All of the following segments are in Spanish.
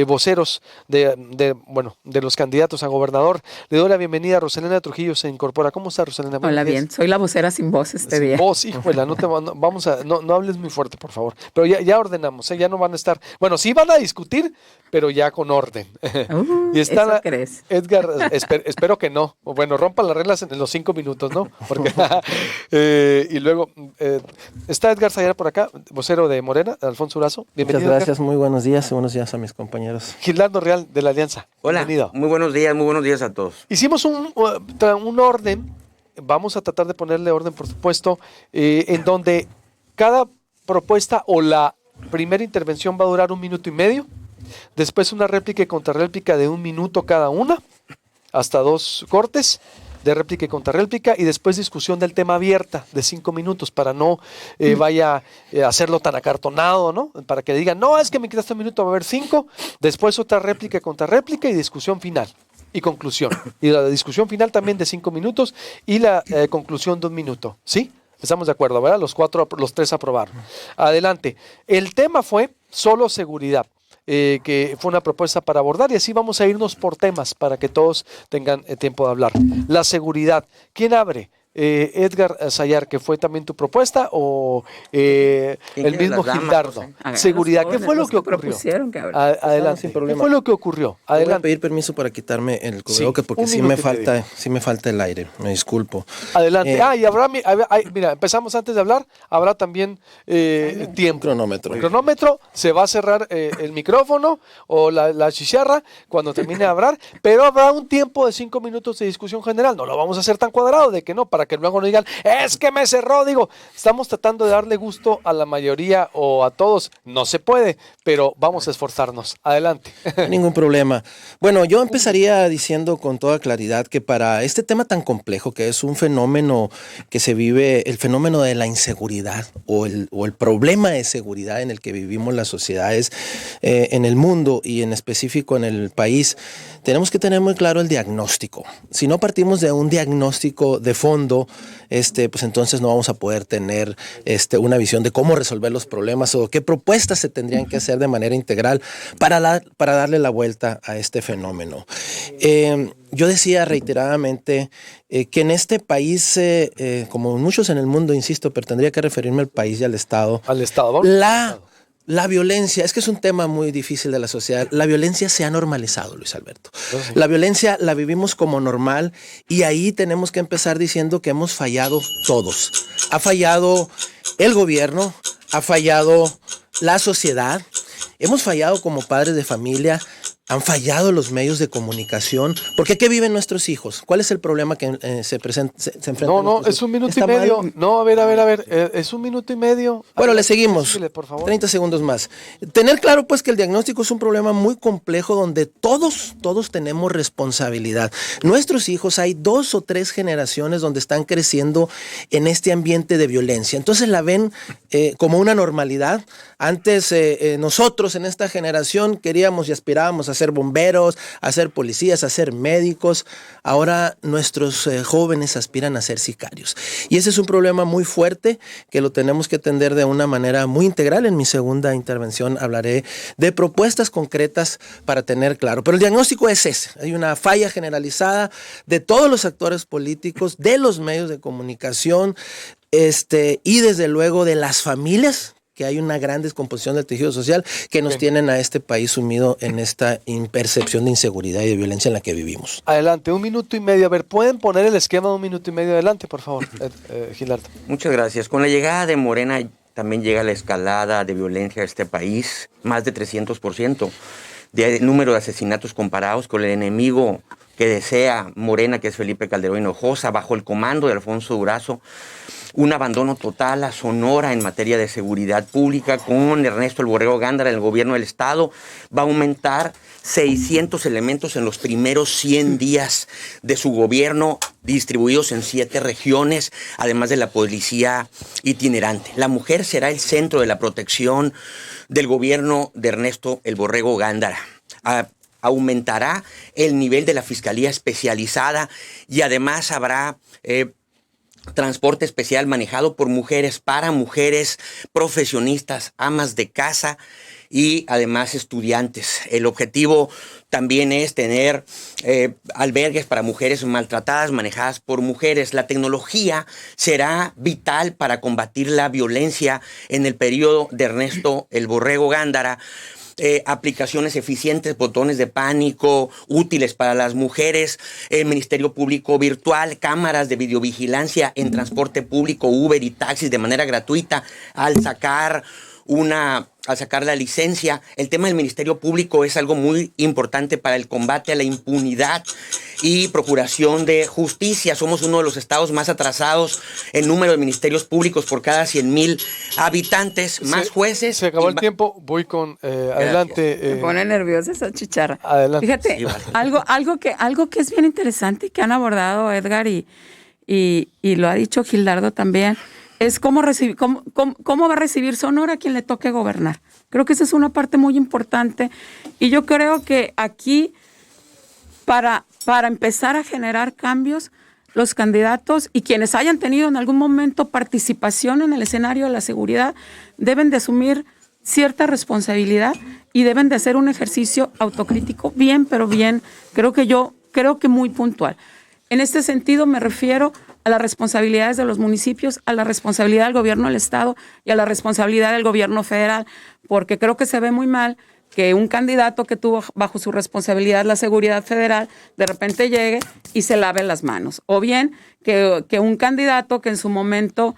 voceros de los candidatos a gobernador. Le doy la bienvenida a Rosalena Trujillo, se incorpora. ¿Cómo está, Rosalena? Hola, bien. Soy la vocera sin voz este día. Voz, híjole, no hables muy fuerte, por favor. Pero ya ordenamos, ya no van a estar, bueno, sí van a discutir, pero ya con orden. Y ¿Eso crees? Edgar, espero que no. Bueno, rompan las reglas en los 5 minutos, ¿no? Porque, y luego, está Edgar Sayar por acá, vocero de Morena, Alfonso Durazo. Bienvenido. Muchas gracias, muy buenos días y buenos días a mis compañeros. Gilardo Real, de la Alianza. Hola, Bienvenido. muy buenos días a todos. Hicimos un orden, vamos a tratar de ponerle orden, por supuesto, en donde cada propuesta o la primera intervención va a durar 1 minuto y medio, después una réplica y contrarréplica de 1 minuto cada una, hasta 2 cortes de réplica y contrarréplica, y después discusión del tema abierta de 5 minutos para no vaya a hacerlo tan acartonado, ¿no? Para que digan, no, es que me quitaste 1 minuto, va a haber 5, después otra réplica y contrarréplica y discusión final y conclusión. Y la discusión final también de 5 minutos y la conclusión de 1 minuto, ¿sí? Estamos de acuerdo, ¿verdad? Los 3 aprobaron. Adelante. El tema fue solo seguridad. Que fue una propuesta para abordar, y así vamos a irnos por temas para que todos tengan tiempo de hablar. La seguridad. ¿Quién abre? Edgar Sayar, que fue también tu propuesta, o el mismo Gildardo. Seguridad. ¿Qué fue lo que ocurrió? Adelante. Sin problema. ¿Qué fue lo que ocurrió? Adelante. Voy a pedir permiso para quitarme el cubrebocas porque sí me falta el aire. Me disculpo. Adelante. Y habrá, mira, empezamos antes de hablar. Habrá también tiempo. Cronómetro. El cronómetro. Se va a cerrar el micrófono o la chicharra cuando termine de hablar, pero habrá un tiempo de 5 minutos de discusión general. No lo vamos a hacer tan cuadrado de que no, para que luego no digan, es que me cerró. Digo, estamos tratando de darle gusto a la mayoría o a todos. No se puede, pero vamos a esforzarnos. Adelante. Ningún problema. Bueno, yo empezaría diciendo con toda claridad que para este tema tan complejo, que es un fenómeno que se vive, el fenómeno de la inseguridad o el problema de seguridad en el que vivimos las sociedades en el mundo y en específico en el país, tenemos que tener muy claro el diagnóstico. Si no partimos de un diagnóstico de fondo, pues entonces no vamos a poder tener una visión de cómo resolver los problemas o qué propuestas se tendrían que hacer de manera integral para darle la vuelta a este fenómeno. Yo decía reiteradamente que en este país, como muchos en el mundo, insisto, pero tendría que referirme al país y al Estado. Al Estado. La violencia, es que es un tema muy difícil de la sociedad. La violencia se ha normalizado, Luis Alberto. Sí. La violencia la vivimos como normal y ahí tenemos que empezar diciendo que hemos fallado todos. Ha fallado el gobierno, ha fallado la sociedad, hemos fallado como padres de familia, han fallado los medios de comunicación. ¿Por qué viven nuestros hijos? ¿Cuál es el problema que se enfrenta? No, es 1 minuto y medio. Mal. No, a ver. Es 1 minuto y medio. Bueno, le seguimos. Por favor. 30 segundos más. Tener claro, pues, que el diagnóstico es un problema muy complejo donde todos tenemos responsabilidad. Nuestros hijos, hay 2 o 3 generaciones donde están creciendo en este ambiente de violencia. Entonces la ven como una normalidad. Antes nosotros en esta generación queríamos y aspirábamos a ser bomberos, a ser policías, a ser médicos. Ahora nuestros jóvenes aspiran a ser sicarios. Y ese es un problema muy fuerte que lo tenemos que atender de una manera muy integral. En mi segunda intervención hablaré de propuestas concretas para tener claro. Pero el diagnóstico es ese. Hay una falla generalizada de todos los actores políticos, de los medios de comunicación, y desde luego de las familias, que hay una gran descomposición del tejido social que nos tienen a este país sumido en esta percepción de inseguridad y de violencia en la que vivimos. Adelante, 1 minuto y medio. A ver, ¿pueden poner el esquema de 1 minuto y medio adelante, por favor, Gilardo? Muchas gracias. Con la llegada de Morena también llega la escalada de violencia a este país, más de 300% de número de asesinatos comparados con el enemigo que desea Morena, que es Felipe Calderón Hinojosa, bajo el comando de Alfonso Durazo. Un abandono total a Sonora en materia de seguridad pública con Ernesto El Borrego Gándara en el gobierno del estado. Va a aumentar 600 elementos en los primeros 100 días de su gobierno, distribuidos en 7 regiones, además de la policía itinerante. La mujer será el centro de la protección del gobierno de Ernesto El Borrego Gándara. Aumentará el nivel de la fiscalía especializada y además habrá transporte especial manejado por mujeres, para mujeres, profesionistas, amas de casa, y además estudiantes. El objetivo también es tener albergues para mujeres maltratadas, manejadas por mujeres. La tecnología será vital para combatir la violencia en el periodo de Ernesto el Borrego Gándara. Aplicaciones eficientes, botones de pánico, útiles para las mujeres, Ministerio Público virtual, cámaras de videovigilancia en transporte público, Uber y taxis de manera gratuita al sacar la licencia. El tema del Ministerio Público es algo muy importante para el combate a la impunidad y procuración de justicia. Somos uno de los estados más atrasados en número de ministerios públicos por cada 100,000 habitantes, más jueces. Se acabó el tiempo, voy con adelante. Me pone nerviosa esa chicharra. Adelante. Fíjate, Sí, algo que es bien interesante y que han abordado Edgar y lo ha dicho Gildardo también, es cómo va a recibir Sonora quien le toque gobernar. Creo que esa es una parte muy importante y yo creo que aquí para empezar a generar cambios, los candidatos y quienes hayan tenido en algún momento participación en el escenario de la seguridad deben de asumir cierta responsabilidad y deben de hacer un ejercicio autocrítico bien, pero bien, creo que muy puntual. En este sentido me refiero a las responsabilidades de los municipios, a la responsabilidad del gobierno del estado y a la responsabilidad del gobierno federal, porque creo que se ve muy mal que un candidato que tuvo bajo su responsabilidad la seguridad federal de repente llegue y se lave las manos. O bien que un candidato que en su momento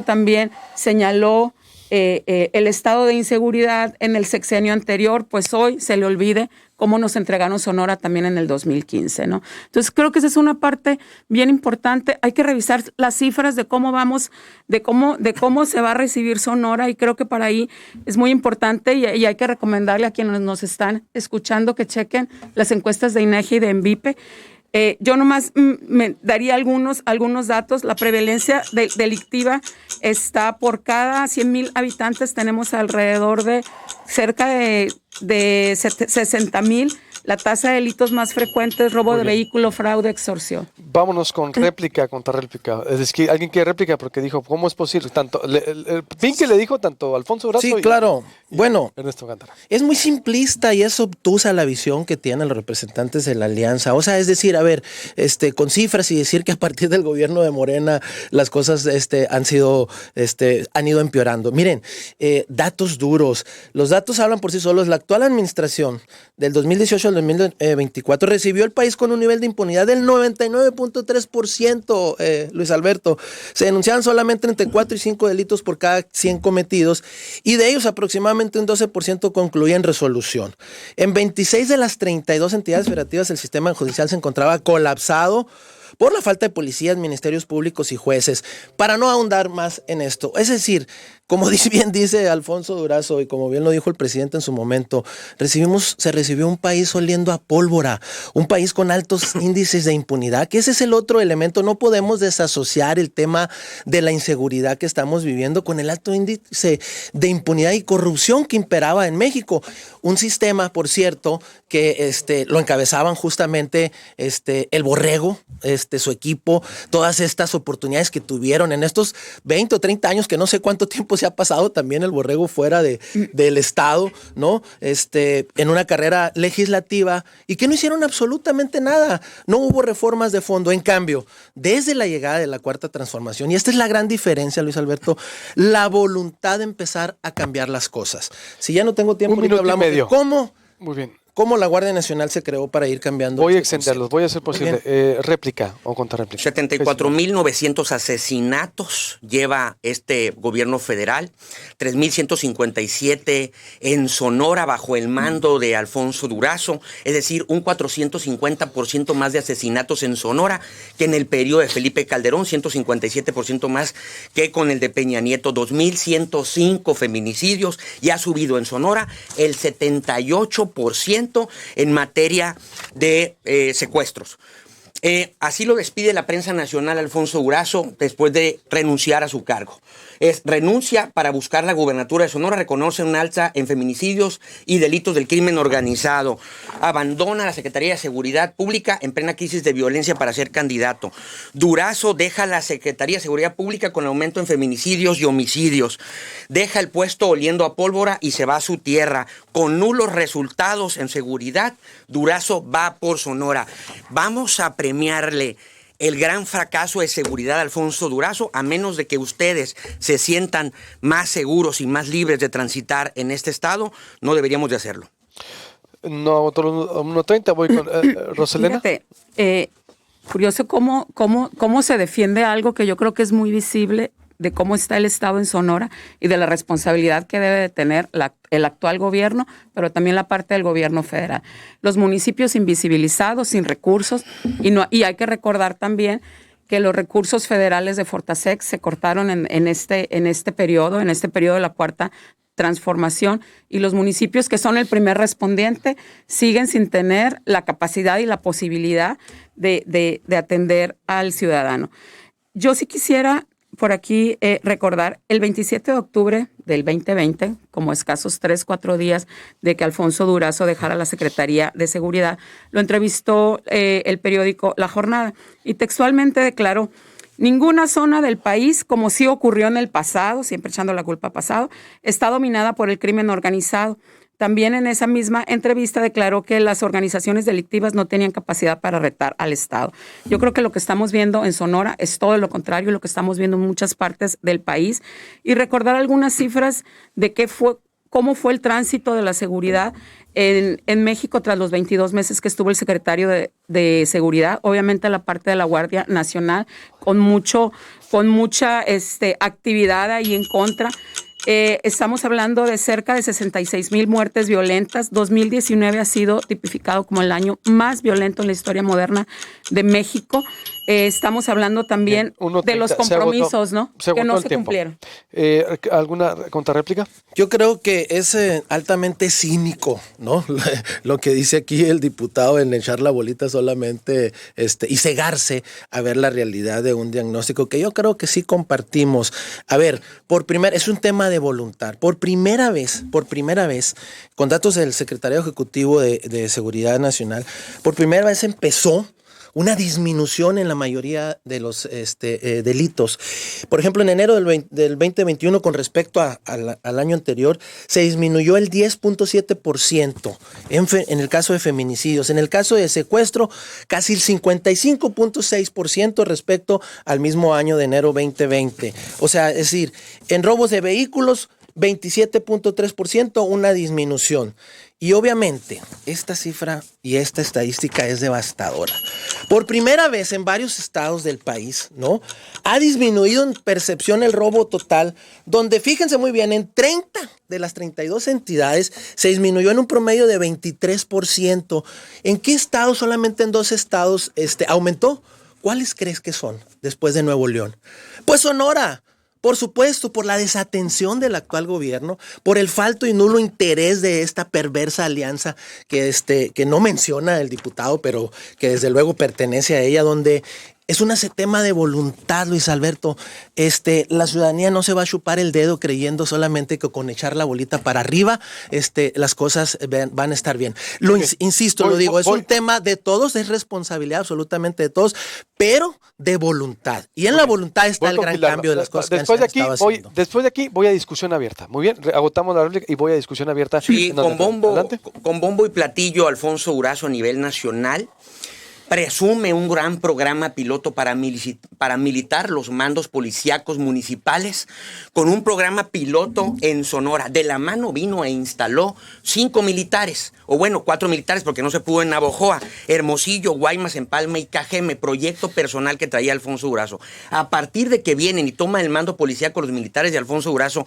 también señaló el estado de inseguridad en el sexenio anterior, pues hoy se le olvide cómo nos entregaron Sonora también en el 2015, ¿no? Entonces creo que esa es una parte bien importante. Hay que revisar las cifras de cómo vamos, de cómo se va a recibir Sonora, y creo que para ahí es muy importante y hay que recomendarle a quienes nos están escuchando que chequen las encuestas de INEGI y de ENVIPE. Yo nomás me daría algunos datos. La prevalencia delictiva está por cada 100,000 habitantes, tenemos alrededor de cerca de 60,000. La tasa de delitos más frecuentes: robo de vehículo, fraude, extorsión. Vámonos con réplica, contrarréplica. Es que alguien quiere réplica porque dijo, ¿cómo es posible? Pinque le dijo tanto Alfonso Durazo Sí, claro. Bueno, Ernesto Gándara. Es muy simplista y es obtusa la visión que tienen los representantes de la alianza. O sea, es decir, a ver, con cifras y decir que a partir del gobierno de Morena las cosas han ido empeorando. Miren, datos duros. Los datos hablan por sí solos. La actual administración del 2018 al 2024 recibió el país con un nivel de impunidad del 99.3%, Luis Alberto. Se denunciaban solamente entre 4 y 5 delitos por cada 100 cometidos y de ellos aproximadamente un 12% concluía en resolución. En 26 de las 32 entidades federativas el sistema judicial se encontraba colapsado por la falta de policías, ministerios públicos y jueces. Para no ahondar más en esto, es decir, como bien dice Alfonso Durazo y como bien lo dijo el presidente en su momento, se recibió un país oliendo a pólvora, un país con altos índices de impunidad, que ese es el otro elemento. No podemos desasociar el tema de la inseguridad que estamos viviendo con el alto índice de impunidad y corrupción que imperaba en México. Un sistema, por cierto, que lo encabezaban justamente el Borrego, su equipo, todas estas oportunidades que tuvieron en estos 20 o 30 años, que no sé cuánto tiempo se ha pasado también el Borrego fuera del Estado, ¿no? En una carrera legislativa, y que no hicieron absolutamente nada. No hubo reformas de fondo. En cambio, desde la llegada de la Cuarta Transformación, y esta es la gran diferencia, Luis Alberto, la voluntad de empezar a cambiar las cosas. Si ya no tengo tiempo, Un minuto hablamos y medio. de cómo. Muy bien. ¿Cómo la Guardia Nacional se creó para ir cambiando? Voy a extenderlos, voy a hacer posible. Réplica o contrarréplica. 74,900 asesinatos lleva este gobierno federal, 3,157 en Sonora bajo el mando de Alfonso Durazo, es decir, un 450% más de asesinatos en Sonora que en el periodo de Felipe Calderón, 157% más que con el de Peña Nieto, 2,105 feminicidios, y ha subido en Sonora el 78% en materia de secuestros. Así lo despide la prensa nacional Alfonso Durazo después de renunciar a su cargo. Renuncia para buscar la gubernatura de Sonora, reconoce un alza en feminicidios y delitos del crimen organizado. Abandona la Secretaría de Seguridad Pública en plena crisis de violencia para ser candidato. Durazo deja la Secretaría de Seguridad Pública con aumento en feminicidios y homicidios. Deja el puesto oliendo a pólvora y se va a su tierra. Con nulos resultados en seguridad, Durazo va por Sonora. Vamos a premiarle el gran fracaso de seguridad de Alfonso Durazo, a menos de que ustedes se sientan más seguros y más libres de transitar en este estado, no deberíamos de hacerlo. No, otro 1:30, voy con Roselena. Fíjate, curioso cómo se defiende algo que yo creo que es muy visible de cómo está el Estado en Sonora y de la responsabilidad que debe de tener el actual gobierno, pero también la parte del gobierno federal. Los municipios invisibilizados, sin recursos, y hay que recordar también que los recursos federales de Fortasec se cortaron en este periodo de la Cuarta Transformación, y los municipios que son el primer respondiente siguen sin tener la capacidad y la posibilidad de atender al ciudadano. Yo sí quisiera por aquí recordar el 27 de octubre del 2020, como escasos 3-4 días de que Alfonso Durazo dejara la Secretaría de Seguridad, lo entrevistó el periódico La Jornada y textualmente declaró: ninguna zona del país, como sí ocurrió en el pasado, siempre echando la culpa al pasado, está dominada por el crimen organizado. También en esa misma entrevista declaró que las organizaciones delictivas no tenían capacidad para retar al Estado. Yo creo que lo que estamos viendo en Sonora es todo lo contrario, lo que estamos viendo en muchas partes del país. Y recordar algunas cifras de cómo fue el tránsito de la seguridad en México tras los 22 meses que estuvo el secretario de Seguridad. Obviamente la parte de la Guardia Nacional con mucha actividad ahí en contra. Estamos hablando de cerca de 66,000 muertes violentas. 2019 ha sido tipificado como el año más violento en la historia moderna de México. Estamos hablando también de los compromisos, ¿no? Que no se cumplieron. ¿Alguna contrarréplica? Yo creo que es altamente cínico, ¿no? Lo que dice aquí el diputado en echar la bolita solamente y cegarse a ver la realidad de un diagnóstico que yo creo que sí compartimos. A ver, es un tema de voluntad. Por primera vez, con datos del Secretario Ejecutivo de Seguridad Nacional, por primera vez empezó una disminución en la mayoría de los delitos. Por ejemplo, en enero del 2021, con respecto al año anterior, se disminuyó el 10.7% en el caso de feminicidios. En el caso de secuestro, casi el 55.6% respecto al mismo año de enero 2020. O sea, es decir, en robos de vehículos, 27.3%, una disminución. Y obviamente, esta cifra y esta estadística es devastadora. Por primera vez en varios estados del país, ¿no? Ha disminuido en percepción el robo total, donde, fíjense muy bien, en 30 de las 32 entidades se disminuyó en un promedio de 23%. ¿En qué estado? Solamente en 2 estados aumentó. ¿Cuáles crees que son después de Nuevo León? Pues Sonora. Por supuesto, por la desatención del actual gobierno, por el falto y nulo interés de esta perversa alianza que no menciona el diputado, pero que desde luego pertenece a ella, donde es un tema de voluntad, Luis Alberto. La ciudadanía no se va a chupar el dedo creyendo solamente que con echar la bolita para arriba las cosas van a estar bien. Insisto, es un tema de todos, es responsabilidad absolutamente de todos, pero de voluntad. Y en la voluntad está el gran cambio de las cosas que se han estado haciendo. Después de aquí voy a discusión abierta. Muy bien, agotamos la réplica y voy a discusión abierta. Sí, con bombo y platillo, Alfonso Durazo a nivel nacional presume un gran programa piloto para militar los mandos policíacos municipales, con un programa piloto en Sonora. De la mano vino e instaló 5 militares, o bueno, 4 militares porque no se pudo en Navojoa, Hermosillo, Guaymas, Empalme y Cajeme, proyecto personal que traía Alfonso Durazo. A partir de que vienen y toman el mando policíaco los militares de Alfonso Durazo,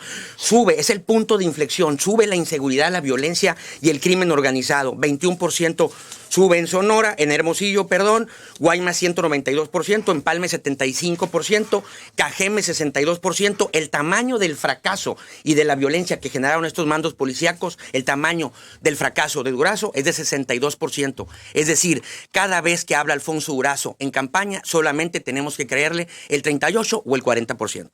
es el punto de inflexión, sube la inseguridad, la violencia y el crimen organizado, 21% Sube en Sonora, en Hermosillo, perdón, Guaymas 192%, Empalme 75%, Cajeme 62%. El tamaño del fracaso y de la violencia que generaron estos mandos policíacos, el tamaño del fracaso de Durazo es de 62%. Es decir, cada vez que habla Alfonso Durazo en campaña, solamente tenemos que creerle el 38 o el 40%.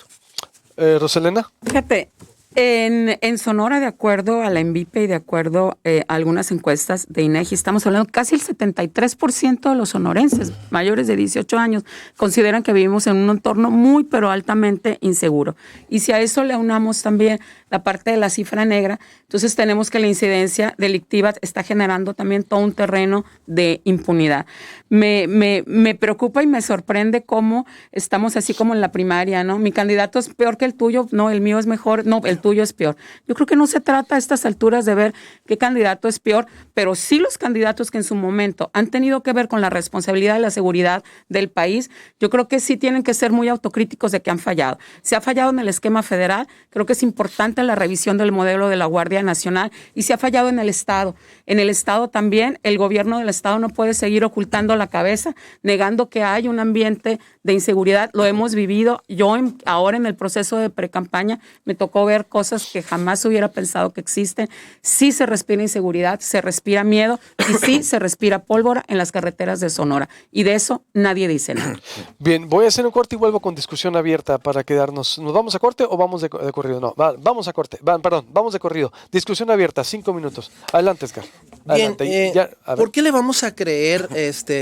Roselena. Fíjate, en Sonora, de acuerdo a la ENVIPE y de acuerdo a algunas encuestas de INEGI, estamos hablando casi el 73% de los sonorenses mayores de 18 años consideran que vivimos en un entorno muy, pero altamente inseguro. Y si a eso le aunamos también la parte de la cifra negra, entonces tenemos que la incidencia delictiva está generando también todo un terreno de impunidad. Me preocupa y me sorprende cómo estamos así como en la primaria, ¿no? Mi candidato es peor que el tuyo, no, el mío es mejor, no, el tuyo es peor. Yo creo que no se trata a estas alturas de ver qué candidato es peor, pero sí los candidatos que en su momento han tenido que ver con la responsabilidad de la seguridad del país, yo creo que sí tienen que ser muy autocríticos de que han fallado. Se ha fallado en el esquema federal, creo que es importante la revisión del modelo de la Guardia Nacional, y se ha fallado en el Estado. En el Estado también, el gobierno del Estado no puede seguir ocultando la cabeza, negando que hay un ambiente de inseguridad. Lo hemos vivido. Yo ahora en el proceso de precampaña me tocó ver cosas que jamás hubiera pensado que existen. Sí se respira inseguridad, se respira miedo y sí se respira pólvora en las carreteras de Sonora. Y de eso nadie dice nada. Bien, voy a hacer un corte y vuelvo con discusión abierta para quedarnos. ¿Nos vamos a corte o vamos de corrido? No, vamos a corte. Vamos de corrido. Discusión abierta, 5 minutos. Adelante, Edgar. Adelante. Bien, ¿por qué le vamos a creer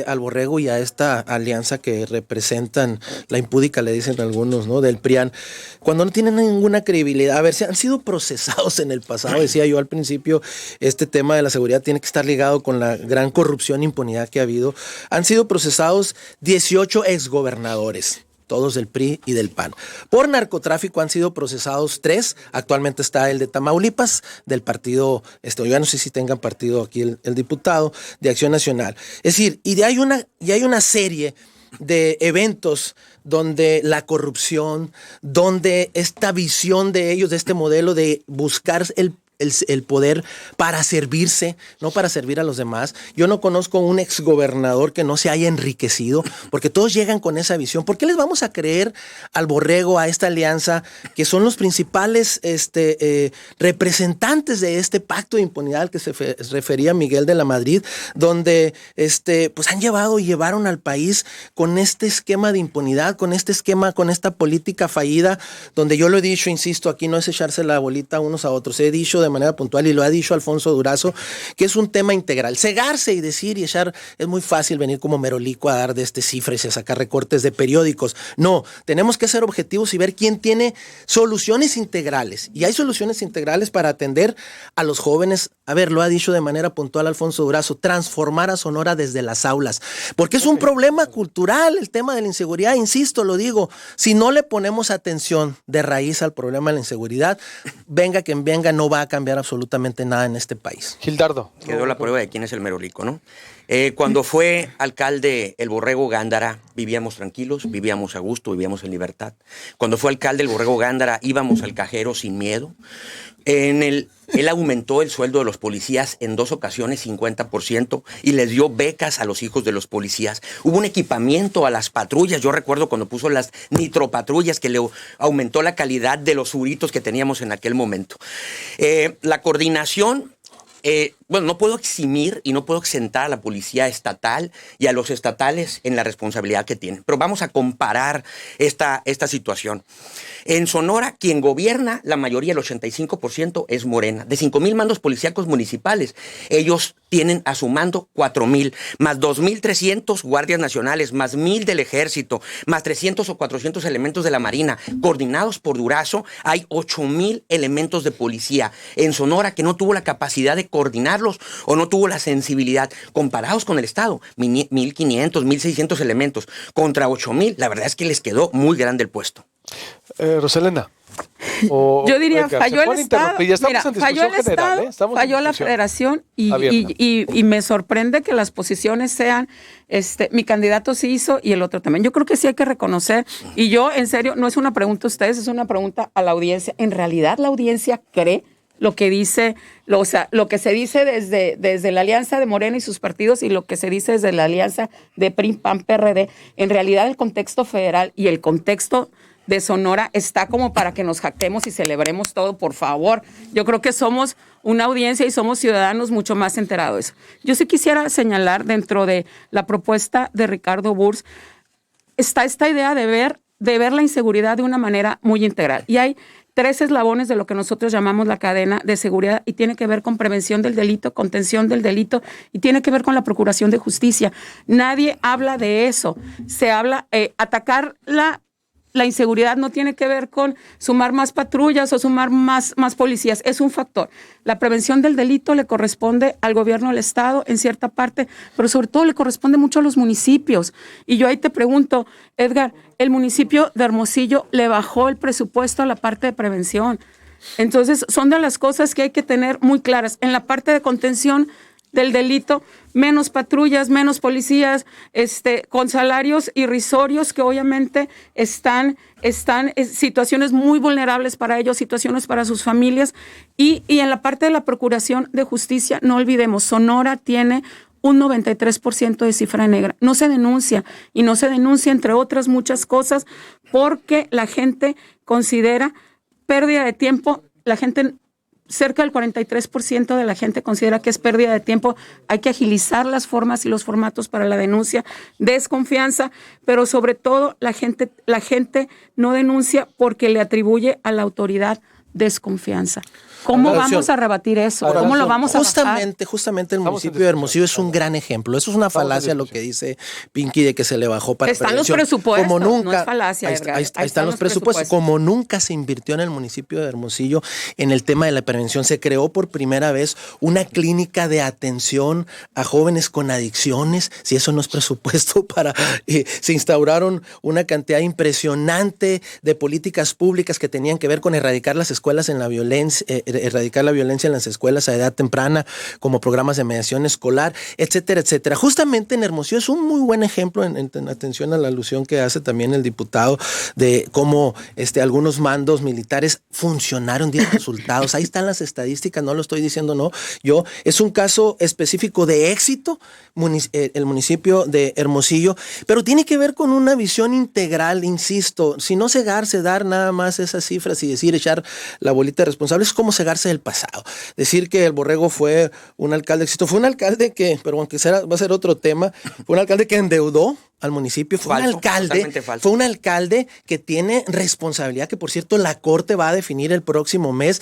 al Borrego y a esta alianza que representan la impúdica, le dicen algunos, ¿no?, del PRIAN, cuando no tienen ninguna credibilidad? A ver, se han sido procesados en el pasado, decía yo al principio, este tema de la seguridad tiene que estar ligado con la gran corrupción e impunidad que ha habido. Han sido procesados 18 exgobernadores, todos del PRI y del PAN. Por narcotráfico han sido procesados 3. Actualmente está el de Tamaulipas, del partido, yo no sé si tengan partido aquí el diputado, de Acción Nacional. Es decir, y hay una serie de eventos donde la corrupción, donde esta visión de ellos, de este modelo de buscar el poder para servirse, no para servir a los demás. Yo no conozco un exgobernador que no se haya enriquecido, porque todos llegan con esa visión. ¿Por qué les vamos a creer al Borrego, a esta alianza, que son los principales representantes de este pacto de impunidad al que se refería Miguel de la Madrid, donde pues han llevado y llevaron al país con este esquema de impunidad, con este esquema, con esta política fallida, donde yo lo he dicho, insisto, aquí no es echarse la bolita unos a otros, he dicho de manera puntual, y lo ha dicho Alfonso Durazo, que es un tema integral. Cegarse y decir y echar, es muy fácil venir como merolico a dar de cifras y a sacar recortes de periódicos. No, tenemos que ser objetivos y ver quién tiene soluciones integrales. Y hay soluciones integrales para atender a los jóvenes. A ver, lo ha dicho de manera puntual Alfonso Durazo, transformar a Sonora desde las aulas. Porque es un problema cultural el tema de la inseguridad. Insisto, lo digo, si no le ponemos atención de raíz al problema de la inseguridad, venga quien venga, no va a cambiar absolutamente nada en este país. Gildardo. Quedó la prueba de quién es el merolico, ¿no? Cuando fue alcalde el Borrego Gándara, vivíamos tranquilos, vivíamos a gusto, vivíamos en libertad. Cuando fue alcalde el Borrego Gándara, íbamos al cajero sin miedo. Él aumentó el sueldo de los policías en 2 ocasiones 50% y les dio becas a los hijos de los policías. Hubo un equipamiento a las patrullas. Yo recuerdo cuando puso las nitropatrullas que le aumentó la calidad de los suritos que teníamos en aquel momento. La coordinación... no puedo eximir y no puedo exentar a la policía estatal y a los estatales en la responsabilidad que tienen. Pero vamos a comparar esta situación. En Sonora, quien gobierna, la mayoría, el 85%, es Morena. De 5,000 mandos policíacos municipales, ellos tienen a su mando 4,000, más 2,300 guardias nacionales, más 1,000 del ejército, más 300 o 400 elementos de la Marina. Coordinados por Durazo, hay 8,000 elementos de policía. En Sonora, que no tuvo la capacidad de coordinarlos o no tuvo la sensibilidad, comparados con el Estado, 1,500, 1,600 elementos contra 8,000, la verdad es que les quedó muy grande el puesto. Roselena. Yo diría, Edgar, falló el Estado. Mira, falló el general, Estado, falló la Federación y me sorprende que las posiciones sean, mi candidato sí hizo y el otro también. Yo creo que sí hay que reconocer, y yo en serio, no es una pregunta a ustedes, es una pregunta a la audiencia. ¿En realidad la audiencia cree lo que dice, o sea, lo que se dice desde la alianza de Morena y sus partidos y lo que se dice desde la alianza de PRI, PAN, PRD. En realidad el contexto federal y el contexto de Sonora está como para que nos jactemos y celebremos todo, por favor. Yo creo que somos una audiencia y somos ciudadanos mucho más enterados de eso. Yo sí quisiera señalar dentro de la propuesta de Ricardo Burs, está esta idea de ver la inseguridad de una manera muy integral. Y hay 3 eslabones de lo que nosotros llamamos la cadena de seguridad y tiene que ver con prevención del delito, contención del delito y tiene que ver con la procuración de justicia. Nadie habla de eso. Se habla, atacar la inseguridad no tiene que ver con sumar más patrullas o sumar más policías, es un factor. La prevención del delito le corresponde al gobierno del Estado en cierta parte, pero sobre todo le corresponde mucho a los municipios. Y yo ahí te pregunto, Edgar, el municipio de Hermosillo le bajó el presupuesto a la parte de prevención. Entonces, son de las cosas que hay que tener muy claras. En la parte de contención del delito, menos patrullas, menos policías, con salarios irrisorios que obviamente están en situaciones muy vulnerables para ellos, situaciones para sus familias. Y en la parte de la procuración de justicia, no olvidemos, Sonora tiene un 93% de cifra negra. No se denuncia, y no se denuncia, entre otras muchas cosas, porque la gente considera pérdida de tiempo, cerca del 43% de la gente considera que es pérdida de tiempo. Hay que agilizar las formas y los formatos para la denuncia, desconfianza, pero sobre todo la gente no denuncia porque le atribuye a la autoridad desconfianza. ¿Cómo vamos a rebatir eso? ¿Cómo lo vamos a bajar? Justamente el municipio de Hermosillo es un gran ejemplo. Eso es una falacia lo que dice Pinky de que se le bajó para están prevención. Los presupuestos, como nunca, no es falacia. Ahí están los presupuestos. Como nunca se invirtió en el municipio de Hermosillo en el tema de la prevención. Se creó por primera vez una clínica de atención a jóvenes con adicciones. Si eso no es presupuesto se instauraron una cantidad impresionante de políticas públicas que tenían que ver con erradicar las escuelas en la violencia, erradicar la violencia en las escuelas a edad temprana, como programas de mediación escolar, etcétera, etcétera. Justamente en Hermosillo es un muy buen ejemplo, en atención a la alusión que hace también el diputado, de cómo algunos mandos militares funcionaron, dieron resultados. Ahí están las estadísticas, no lo estoy diciendo yo. Es un caso específico de éxito, el municipio de Hermosillo, pero tiene que ver con una visión integral, insisto, si no cegarse, dar nada más esas cifras y echar la bolita de responsable, es como cegarse del pasado. Decir que el Borrego fue un alcalde exitoso, fue un alcalde que, pero aunque va a ser otro tema, fue un alcalde que endeudó al municipio, fue un alcalde que tiene responsabilidad, que por cierto la Corte va a definir el próximo mes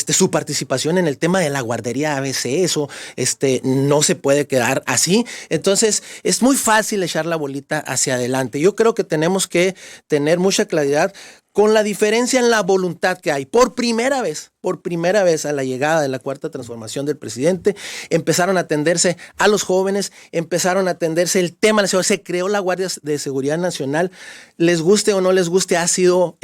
su participación en el tema de la guardería ABC. Eso no se puede quedar así. Entonces es muy fácil echar la bolita hacia adelante. Yo creo que tenemos que tener mucha claridad con la diferencia en la voluntad que hay. Por primera vez a la llegada de la cuarta transformación del presidente, empezaron a atenderse a los jóvenes, empezaron a atenderse el tema de la seguridad. Se creó la Guardia de Seguridad Nacional. Les guste o no les guste, ha sido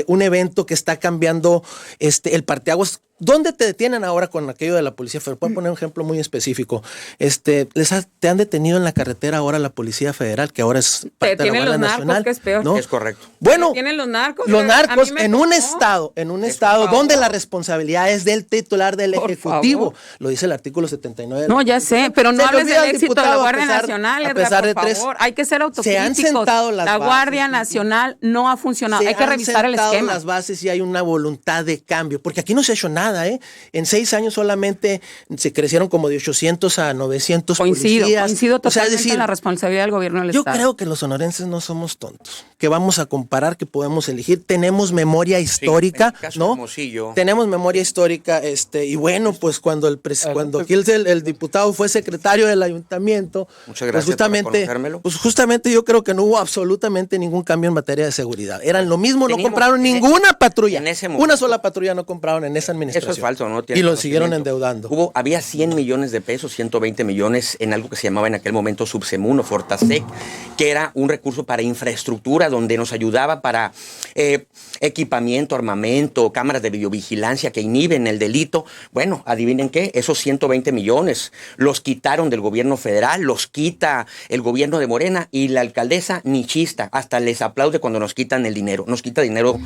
un evento que está cambiando el parteaguas. ¿Dónde te detienen ahora con aquello de la Policía Federal? Puedo poner un ejemplo muy específico. Te han detenido en la carretera ahora la Policía Federal, que ahora es parte de la Guardia Nacional. Que es peor. ¿No? Es correcto. Bueno, tienen los narcos en un estado donde la responsabilidad es del titular del Ejecutivo. Lo dice el artículo 79. No, ya sé, pero no hables del éxito de la Guardia Nacional, Edgar, por favor. Hay que ser autocríticos. Se han sentado la Guardia Nacional no ha funcionado. Hay que revisar el esquema. Se han sentado las bases y hay una voluntad de cambio, porque aquí no se ha hecho nada. En 6 años solamente se crecieron como de 800 a 900 policías. Coincido totalmente en la responsabilidad del gobierno del Estado. Yo creo que los sonorenses no somos tontos, que vamos a comparar, que podemos elegir. Tenemos memoria histórica, en el caso ¿no? de Hermosillo. Tenemos memoria histórica, y bueno, pues cuando aquí el diputado fue secretario del ayuntamiento, muchas gracias por reconocérmelo. Pues justamente yo creo que no hubo absolutamente ningún cambio en materia de seguridad. Eran lo mismo, no compraron ninguna patrulla. Una sola patrulla no compraron en esa administración. Eso es falso, ¿no? Y lo siguieron endeudando. Había 100 millones de pesos, 120 millones en algo que se llamaba en aquel momento Subsemuno, Fortasec, que era un recurso para infraestructura donde nos ayudaba para equipamiento, armamento, cámaras de videovigilancia justicia que inhiben el delito. Bueno, adivinen qué, esos 120 millones los quitaron del gobierno federal, los quita el gobierno de Morena, y la alcaldesa ni chista, hasta les aplaude cuando nos quitan el dinero. Nos quita dinero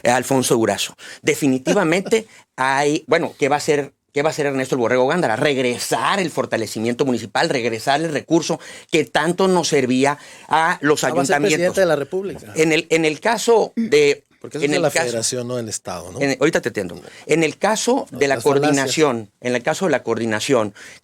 Alfonso Durazo. Definitivamente hay, bueno, ¿qué va a hacer Ernesto el Borrego Gándara? Regresar el fortalecimiento municipal, regresar el recurso que tanto nos servía a los ayuntamientos. Va a ser presidente de la República. En el caso de... Porque eso es de la federación, no del Estado, ¿no? Ahorita te entiendo. En el caso de la coordinación,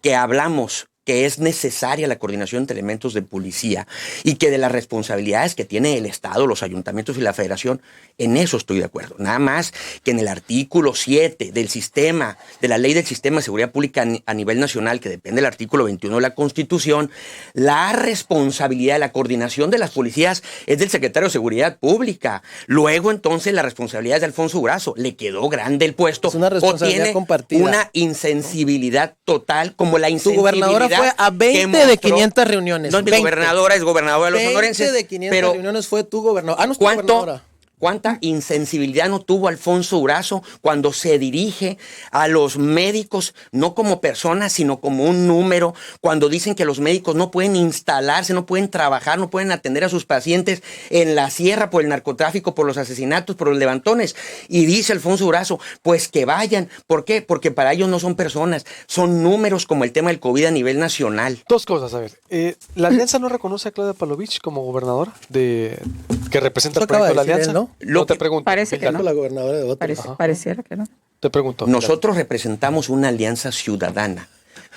que hablamos que es necesaria la coordinación entre elementos de policía y que de las responsabilidades que tiene el Estado, los ayuntamientos y la federación, en eso estoy de acuerdo. Nada más que en el artículo 7 del sistema, de la Ley del Sistema de Seguridad Pública a nivel nacional, que depende del artículo 21 de la Constitución, la responsabilidad de la coordinación de las policías es del secretario de Seguridad Pública. Luego, entonces, la responsabilidad es de Alfonso Durazo. Le quedó grande el puesto. Es una responsabilidad o tiene compartida. Una insensibilidad total, como la insensibilidad. Tu gobernadora fue a 20 de 500 reuniones. No es mi gobernadora, es gobernadora de los sonorenses. 20 de 500 reuniones fue tu gobernadora. No es tu gobernadora. ¿Cuánta insensibilidad no tuvo Alfonso Durazo cuando se dirige a los médicos, no como personas, sino como un número? Cuando dicen que los médicos no pueden instalarse, no pueden trabajar, no pueden atender a sus pacientes en la sierra por el narcotráfico, por los asesinatos, por los levantones. Y dice Alfonso Durazo, pues que vayan. ¿Por qué? Porque para ellos no son personas, son números, como el tema del COVID a nivel nacional. Dos cosas, a ver. ¿La Alianza no reconoce a Claudia Pavlovich como gobernadora que representa el proyecto de la Alianza? ¿no? No te pregunto. Parece que no. La gobernadora de otros. Pareciera que no. Te pregunto. Nosotros representamos una alianza ciudadana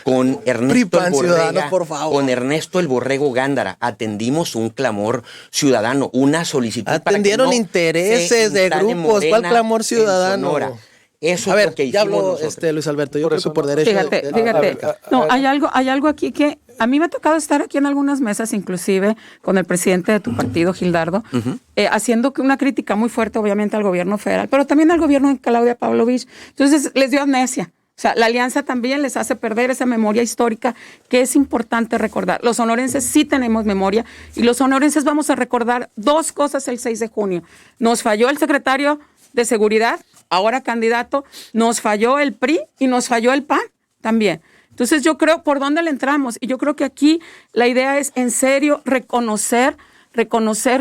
con Ernesto el Borrego Gándara. Atendimos un clamor ciudadano, una solicitud. Atendieron para que no intereses de grupos. ¿Cuál clamor ciudadano? Eso a ver, es lo que ya habló nosotros. Luis Alberto. Yo Por creo eso que por no. derecho. Fíjate. No, hay algo aquí que a mí me ha tocado estar aquí en algunas mesas, inclusive con el presidente de tu partido, Gildardo, haciendo una crítica muy fuerte, obviamente, al gobierno federal, pero también al gobierno de Claudia Pavlovich. Entonces, les dio amnesia. O sea, la alianza también les hace perder esa memoria histórica que es importante recordar. Los sonorenses sí tenemos memoria y los sonorenses vamos a recordar dos cosas el 6 de junio. Nos falló el secretario de Seguridad, ahora candidato, nos falló el PRI y nos falló el PAN también. Entonces yo creo, ¿por dónde le entramos? Y yo creo que aquí la idea es en serio reconocer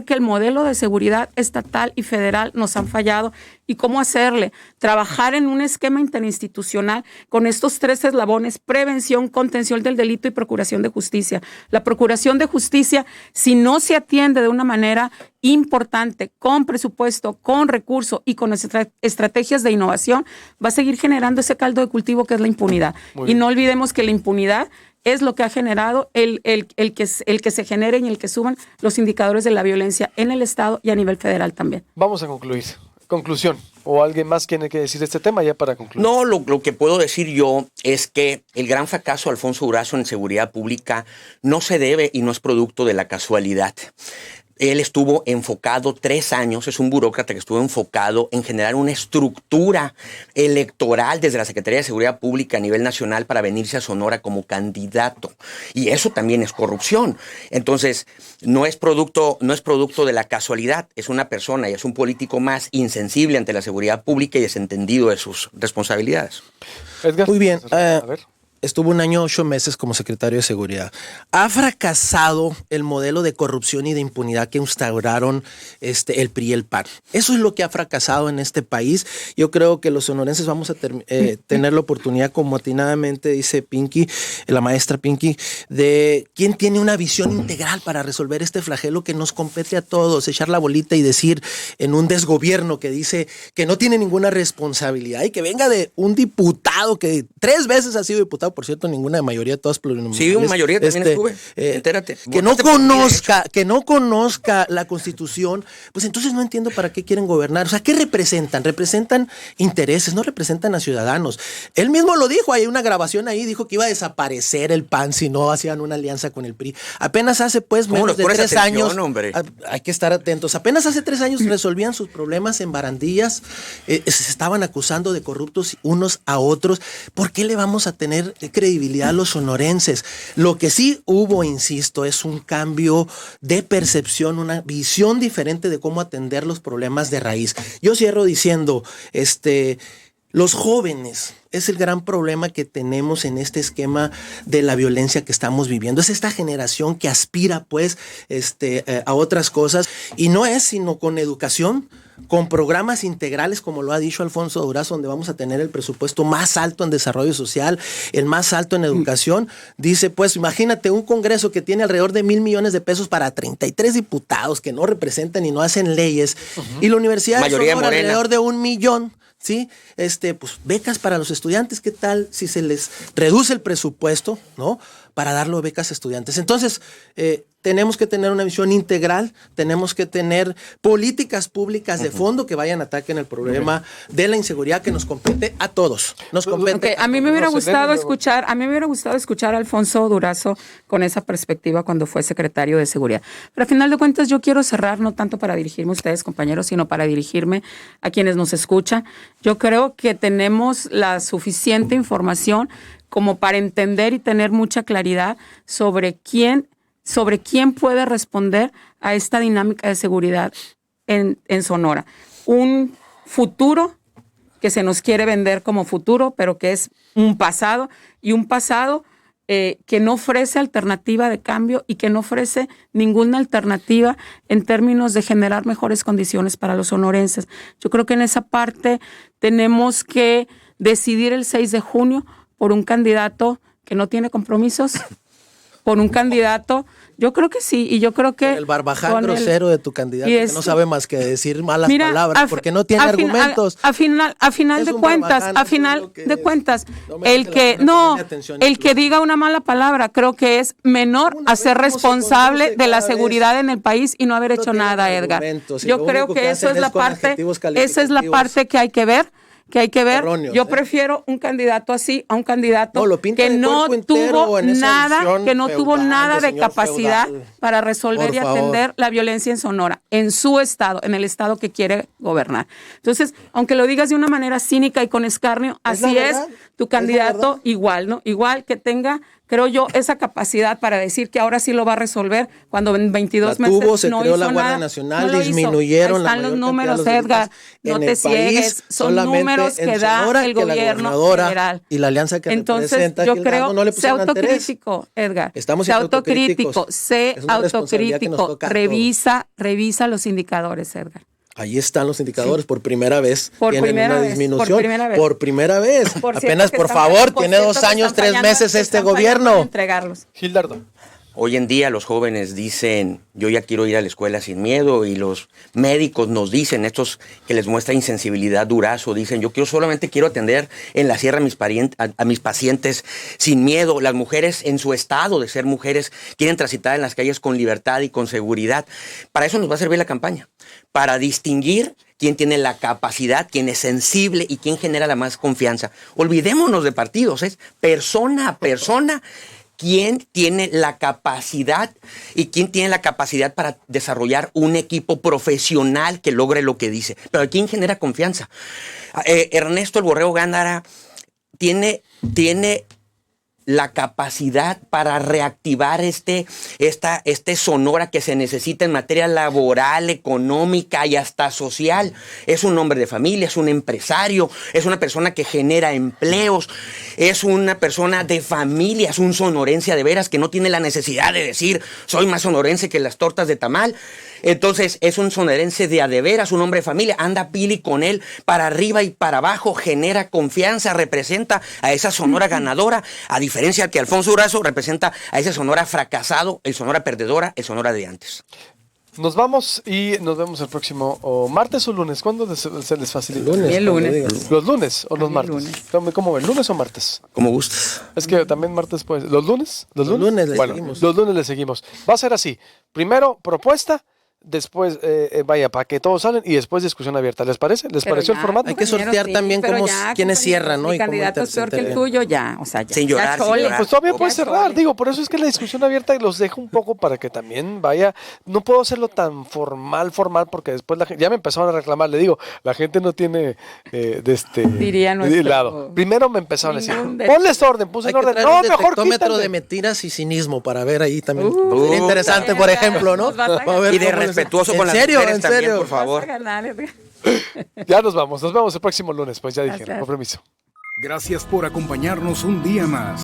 que el modelo de seguridad estatal y federal nos han fallado y cómo hacerle, trabajar en un esquema interinstitucional con estos tres eslabones: prevención, contención del delito y procuración de justicia. La procuración de justicia, si no se atiende de una manera importante, con presupuesto, con recurso y con estrategias de innovación, va a seguir generando ese caldo de cultivo que es la impunidad. Y no olvidemos que la impunidad es lo que ha generado el que se generen y el que suban los indicadores de la violencia en el Estado y a nivel federal también. Vamos a concluir. Conclusión. ¿O alguien más tiene que decir este tema ya para concluir? No, lo que puedo decir yo es que el gran fracaso de Alfonso Durazo en seguridad pública no se debe y no es producto de la casualidad. Él estuvo enfocado 3 años, es un burócrata que estuvo enfocado en generar una estructura electoral desde la Secretaría de Seguridad Pública a nivel nacional para venirse a Sonora como candidato. Y eso también es corrupción. Entonces, no es producto de la casualidad, es una persona y es un político más insensible ante la seguridad pública y desentendido de sus responsabilidades. Edgar, muy bien. A ver. Estuvo 1 año 8 meses como secretario de Seguridad. ¿Ha fracasado el modelo de corrupción y de impunidad que instauraron el PRI y el PAN? Eso es lo que ha fracasado en este país. Yo creo que los sonorenses vamos a tener la oportunidad, como atinadamente dice Pinky, la maestra Pinky, de quién tiene una visión integral para resolver este flagelo que nos compete a todos, echar la bolita y decir en un desgobierno que dice que no tiene ninguna responsabilidad y que venga de un diputado que 3 veces ha sido diputado. Por cierto, ninguna mayoría, todas plurinominales. Sí, una mayoría también estuve. Entérate. Que no conozca la Constitución, pues entonces no entiendo para qué quieren gobernar. O sea, ¿qué representan? Representan intereses, no representan a ciudadanos. Él mismo lo dijo, hay una grabación ahí, dijo que iba a desaparecer el PAN si no hacían una alianza con el PRI. Apenas hace menos de 3 años. Hombre. Hay que estar atentos. Apenas hace 3 años resolvían sus problemas en barandillas, se estaban acusando de corruptos unos a otros. ¿Por qué le vamos a tener credibilidad a los sonorenses? Lo que sí hubo, insisto, es un cambio de percepción, una visión diferente de cómo atender los problemas de raíz. Yo cierro diciendo, Los jóvenes es el gran problema que tenemos en este esquema de la violencia que estamos viviendo. Es esta generación que aspira pues a otras cosas, y no es sino con educación, con programas integrales, como lo ha dicho Alfonso Durazo, donde vamos a tener el presupuesto más alto en desarrollo social, el más alto en educación. Dice, pues imagínate un Congreso que tiene alrededor de 1,000 millones de pesos para 33 diputados que no representan y no hacen leyes, y la Universidad de Sonora alrededor de 1 millón. ¿Sí? Pues becas para los estudiantes, ¿qué tal si se les reduce el presupuesto, ¿no? Para darlo a becas a estudiantes. Entonces, tenemos que tener una visión integral, tenemos que tener políticas públicas de fondo que vayan a ataque en el problema de la inseguridad que nos compete a todos. Nos compete. A mí me hubiera gustado escuchar, a Alfonso Durazo con esa perspectiva cuando fue secretario de Seguridad. Pero al final de cuentas yo quiero cerrar, no tanto para dirigirme a ustedes, compañeros, sino para dirigirme a quienes nos escuchan. Yo creo que tenemos la suficiente información como para entender y tener mucha claridad sobre quién puede responder a esta dinámica de seguridad en Sonora. Un futuro que se nos quiere vender como futuro, pero que es un pasado, y un pasado que no ofrece alternativa de cambio y que no ofrece ninguna alternativa en términos de generar mejores condiciones para los sonorenses. Yo creo que en esa parte tenemos que decidir el 6 de junio por un candidato que no tiene compromisos, por un candidato, yo creo que sí, y yo creo que... El barbaján grosero de tu candidato, que no sabe más que decir malas palabras, porque no tiene argumentos. A final de cuentas, el que diga una mala palabra, creo que es menor a ser responsable de la seguridad en el país y no haber hecho nada, Edgar. Yo creo que esa es la parte que hay que ver. Erróneos, yo prefiero un candidato así a un candidato que no tuvo nada de capacidad feudal para resolver y atender la violencia en Sonora, en su estado, en el estado que quiere gobernar. Entonces, aunque lo digas de una manera cínica y con escarnio, así es tu candidato igual, ¿no? Igual que tenga, creo yo, esa capacidad para decir que ahora sí lo va a resolver cuando en 22 meses se no creó hizo la Guardia nada, Nacional, no disminuyeron están los números, Edgar, no te ciegues, son números que da el gobierno federal. Y la alianza que entonces, representa yo creo, no le sé autocrítico, Edgar, sé autocrítico, revisa los indicadores, Edgar. Ahí están los indicadores, por primera vez. Por primera vez. Apenas, por favor, tiene 2 años, 3 meses este gobierno. Entregarlos. Gildardo. Hoy en día los jóvenes dicen, yo ya quiero ir a la escuela sin miedo, y los médicos nos dicen, estos que les muestra insensibilidad Durazo, dicen, yo solamente quiero atender en la sierra a mis pacientes sin miedo. Las mujeres en su estado de ser mujeres quieren transitar en las calles con libertad y con seguridad. Para eso nos va a servir la campaña, para distinguir quién tiene la capacidad, quién es sensible y quién genera la más confianza. Olvidémonos de partidos, es persona a persona. ¿Quién tiene la capacidad y quién tiene la capacidad para desarrollar un equipo profesional que logre lo que dice? Pero ¿quién genera confianza? Ernesto el Borrego Gándara tiene la capacidad para reactivar este Sonora que se necesita en materia laboral, económica y hasta social. Es un hombre de familia, es un empresario, es una persona que genera empleos, es una persona de familia, es un sonorense de veras que no tiene la necesidad de decir soy más sonorense que las tortas de tamal. Entonces es un sonorense de a de veras, un hombre de familia, anda pili con él para arriba y para abajo, genera confianza, representa a esa Sonora ganadora, a diferencia de que Alfonso Durazo representa a ese Sonora fracasado, el Sonora perdedora, el Sonora de antes. Nos vamos y nos vemos el próximo martes o lunes. ¿Cuándo se les facilita? El lunes. ¿Los lunes o los martes? Lunes. ¿Cómo ven? ¿Lunes o martes? Como gustes. Es que también martes puede ser. ¿Los lunes? Los lunes le seguimos. Los lunes le seguimos. Va a ser así. Primero, propuesta. Después, para que todos salen y después discusión abierta. ¿Les parece? ¿Les pareció el formato? Hay que sortear también quiénes cierran, ¿no? Mi candidato es peor que el tuyo, o sea, ya. Sin llorar, sin llorar. Pues todavía puede cerrar, por eso es que la discusión abierta los dejo un poco para que también vaya. No puedo hacerlo tan formal, porque después la gente, ya me empezaron a reclamar, le digo, la gente no tiene diría nuestro lado. Primero me empezaron a decir, ponle orden, puse el orden. No, mejor detectómetro de mentiras y cinismo para ver ahí también. Sería interesante, por ejemplo, ¿no? Y de respetuoso con las mujeres también, por favor. Ya nos vamos el próximo lunes, pues ya dijeron, Gracias. con permiso. Gracias por acompañarnos un día más.